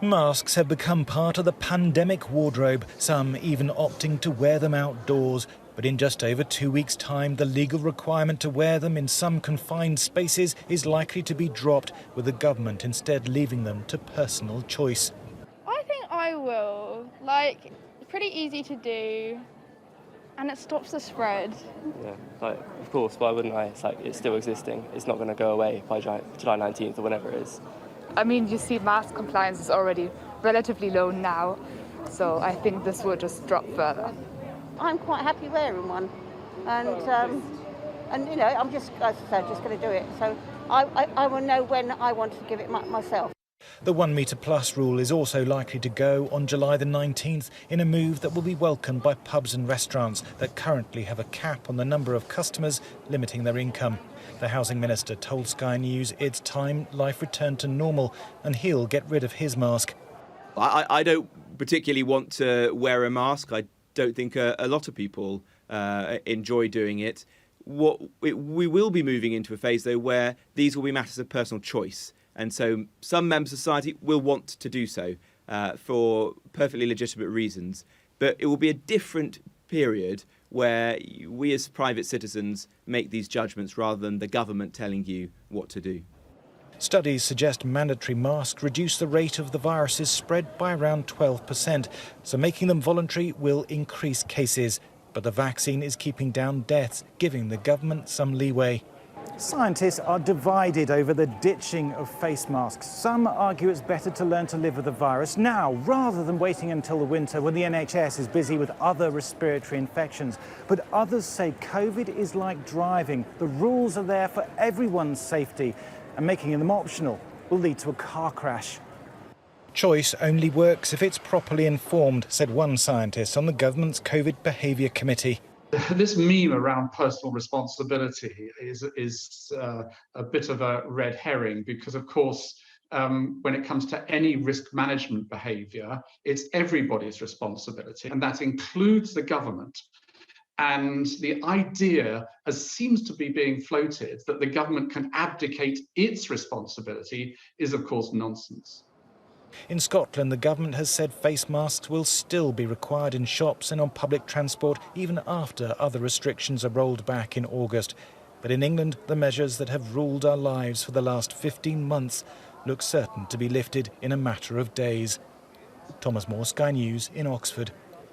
Masks have become part of the pandemic wardrobe, some even opting to wear them outdoors. But in just over 2 weeks' time, the legal requirement to wear them in some confined spaces is likely to be dropped, with the government instead leaving them to personal choice. I think I will. It's pretty easy to do, and it stops the spread. Yeah, of course, why wouldn't I? It's still existing. It's not going to go away by July 19th or whenever it is. I mean, you see mask compliance is already relatively low now, so I think this will just drop further. I'm quite happy wearing one, and I'm just, as I said, just going to do it. So I will know when I want to give it myself. The 1 metre plus rule is also likely to go on July the 19th in a move that will be welcomed by pubs and restaurants that currently have a cap on the number of customers, limiting their income. The housing minister told Sky News it's time life returned to normal and he'll get rid of his mask. I don't particularly want to wear a mask. I don't think a lot of people enjoy doing it. We will be moving into a phase, though, where these will be matters of personal choice. And so some members of society will want to do so for perfectly legitimate reasons. But it will be a different period where we as private citizens make these judgments rather than the government telling you what to do. Studies suggest mandatory masks reduce the rate of the virus's spread by around 12%, so making them voluntary will increase cases. But the vaccine is keeping down deaths, giving the government some leeway. Scientists are divided over the ditching of face masks. Some argue it's better to learn to live with the virus now, rather than waiting until the winter when the NHS is busy with other respiratory infections. But others say COVID is like driving. The rules are there for everyone's safety, and making them optional will lead to a car crash. Choice only works if it's properly informed, said one scientist on the government's COVID behaviour committee. This meme around personal responsibility is a bit of a red herring because, of course, when it comes to any risk management behaviour, it's everybody's responsibility, and that includes the government. And the idea, as seems to be being floated, that the government can abdicate its responsibility is, of course, nonsense. In Scotland, the government has said face masks will still be required in shops and on public transport even after other restrictions are rolled back in August. But in England, the measures that have ruled our lives for the last 15 months look certain to be lifted in a matter of days. Thomas Moore, Sky News in Oxford.